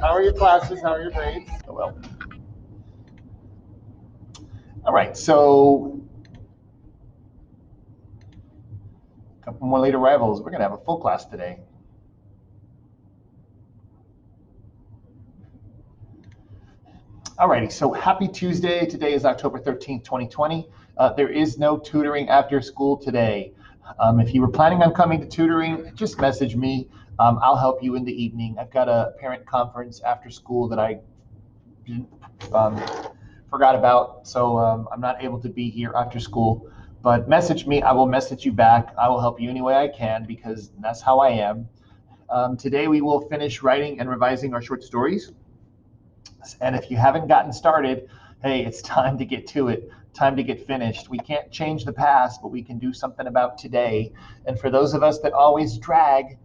How are your classes? How are your grades? Oh, well. All right, so a couple more late arrivals. We're going to have a full class today. All righty, so happy Tuesday. Today is October 13th, 2020. There is no tutoring after school today. If you were planning on coming to tutoring, just message me. I'll help you in the evening. I've got a parent conference after school that I um, forgot about, so I'm not able to be here after school. But message me. I will message you back. I will help you any way I can because that's how I am. Today we will finish writing and revising our short stories. And if you haven't gotten started, hey, it's time to get to it, time to get finished. We can't change the past, but we can do something about today. And for those of us that always drag,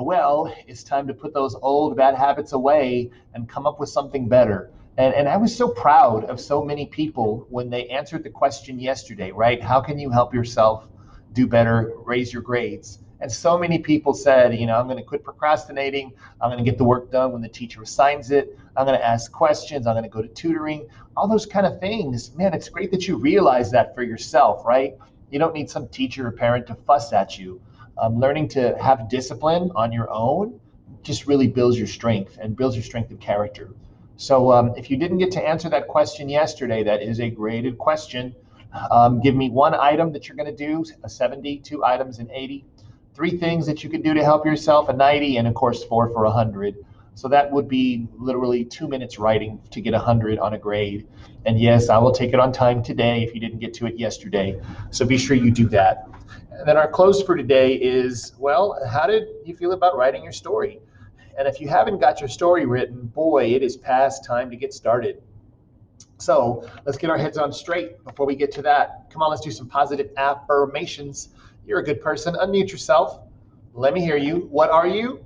well, it's time to put those old bad habits away and come up with something better. And I was so proud of so many people when they answered the question yesterday, right? How can you help yourself do better, raise your grades? And so many people said, I'm going to quit procrastinating. I'm going to get the work done when the teacher assigns it. I'm going to ask questions. I'm going to go to tutoring, all those kind of things. Man, it's great that you realize that for yourself, right? You don't need some teacher or parent to fuss at you. Learning to have discipline on your own just really builds your strength and builds your strength of character. So if you didn't get to answer that question yesterday, that is a graded question. Give me one item that you're going to do, a 70, two items, an 80. Three things that you can do to help yourself, a 90, and of course, four for 100. So that would be literally 2 minutes writing to get 100 on a grade. And yes, I will take it on time today if you didn't get to it yesterday. So be sure you do that. And then our close for today is, well, how did you feel about writing your story? And if you haven't got your story written, boy, it is past time to get started. So let's get our heads on straight before we get to that. Come on, let's do some positive affirmations. You're a good person. Unmute yourself. Let me hear you. What are you?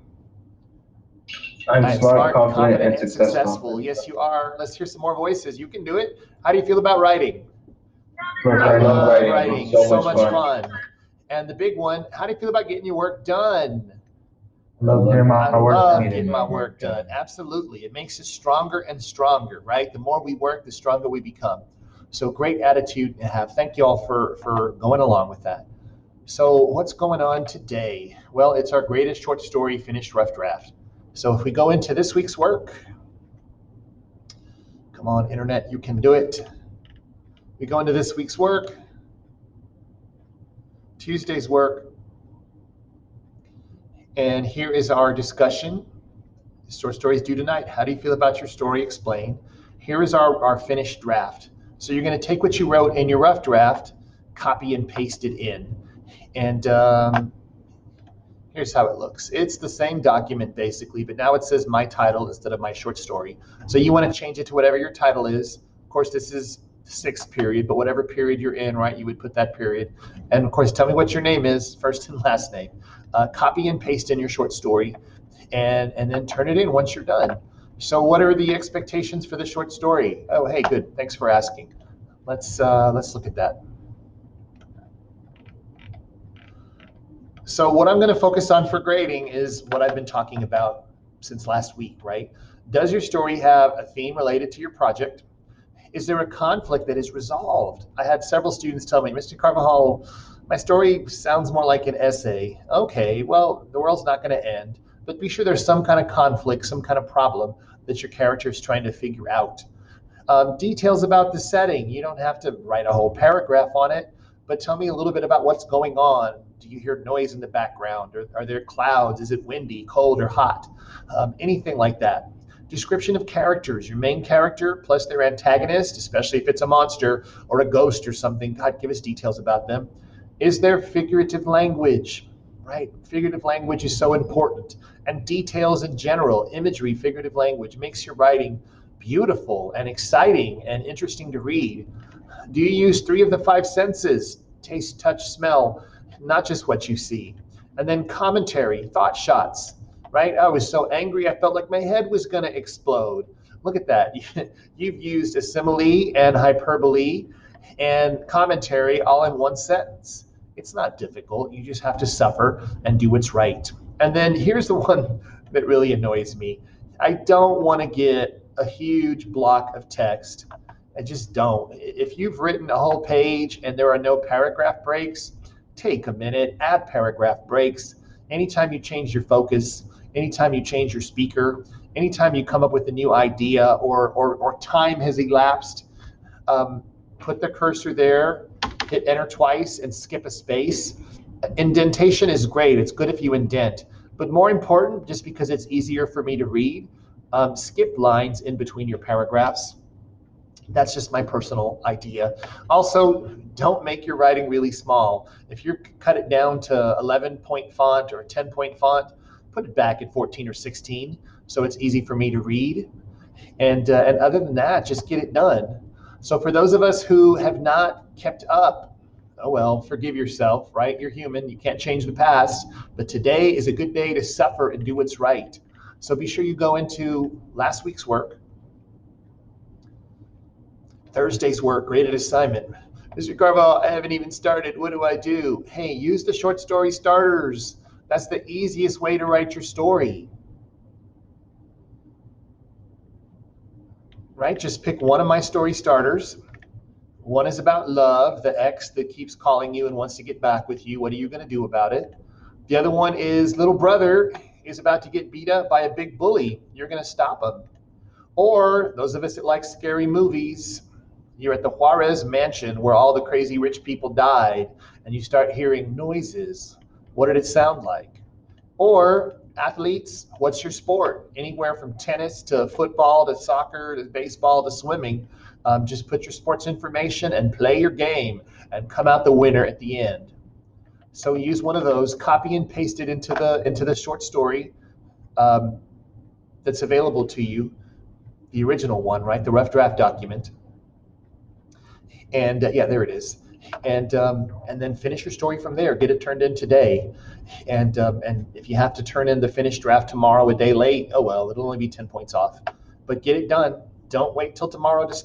I'm I am smart, smart, confident, confident, and and successful. successful. Yes, you are. Let's hear some more voices. You can do it. How do you feel about writing? Look, I I love love writing. It's writing. so So much much fun. fun. And the big one, how do you feel about getting your work done? I love getting I my work love done. getting my work done. Absolutely. It makes us stronger and stronger, right? The more we work, the stronger we become. So great attitude to have. Thank you all for going along with that. So what's going on today? Well, it's our greatest short story finished rough draft. So if we go into this week's work, come on, internet, you can do it. We go into this week's work, Tuesday's work, and here is our discussion. Short stories due tonight. How do you feel about your story? Explain. Here is our finished draft. So you're going to take what you wrote in your rough draft, copy and paste it in. And here's how it looks. It's the same document basically, but now it says my title instead of my short story. So you want to change it to whatever your title is. Of course, this is sixth period, but whatever period you're in, right, you would put that period. And of course, tell me what your name is, first and last name. Copy and paste in your short story, and then turn it in once you're done. So what are the expectations for the short story? Oh, hey, good. Thanks for asking. Let's look at that. So what I'm going to focus on for grading is what I've been talking about since last week, right? Does your story have a theme related to your project? Is there a conflict that is resolved? I had several students tell me, Mr. Carvajal, my story sounds more like an essay. Okay, well, the world's not going to end, but be sure there's some kind of conflict, some kind of problem that your character is trying to figure out. Details about the setting. You don't have to write a whole paragraph on it, but tell me a little bit about what's going on. Do you hear noise in the background? Or are there clouds? Is it windy, cold, or hot? Anything like that. Description of characters, your main character plus their antagonist, especially if it's a monster or a ghost or something. God, give us details about them. Is there figurative language? Right? Figurative language is so important. And details in general, imagery, figurative language makes your writing beautiful and exciting and interesting to read. Do you use three of the five senses? Taste, touch, smell, not just what you see. And then commentary, thought shots, right? I was so angry, I felt like my head was going to explode. Look at that. You've used a simile and hyperbole and commentary all in one sentence. It's not difficult. You just have to suffer and do what's right. And then here's the one that really annoys me. I don't want to get a huge block of text. I just don't. If you've written a whole page and there are no paragraph breaks, take a minute, add paragraph breaks. Anytime you change your focus, anytime you change your speaker, anytime you come up with a new idea or time has elapsed, um, put the cursor there, hit enter twice, and skip a space. Indentation is great. It's good if you indent. But more important, just because it's easier for me to read, skip lines in between your paragraphs. That's just my personal idea. Also, don't make your writing really small. If you cut it down to 11-point font or a 10-point font, put it back at 14 or 16 so it's easy for me to read. And other than that, just get it done. So for those of us who have not kept up, oh well, forgive yourself, right? You're human. You can't change the past. But today is a good day to suffer and do what's right. So be sure you go into last week's work, Thursday's work, graded assignment. Mr. Carval, I haven't even started. What do I do? Hey, use the short story starters. That's the easiest way to write your story. Right? Just pick one of my story starters. One is about love, the ex that keeps calling you and wants to get back with you. What are you going to do about it? The other one is little brother is about to get beat up by a big bully. You're going to stop him. Or those of us that like scary movies, you're at the Juarez mansion where all the crazy rich people died, and you start hearing noises. What did it sound like? Or athletes, what's your sport? Anywhere from tennis to football to soccer to baseball to swimming. Just put your sports information and play your game and come out the winner at the end. So use one of those, copy and paste it into the short story um, that's available to you, the original one, right? The rough draft document. And yeah, there it is. And then finish your story from there. Get it turned in today. And if you have to turn in the finished draft tomorrow, a day late, oh well, it'll only be 10 points off. But get it done. Don't wait till tomorrow to start.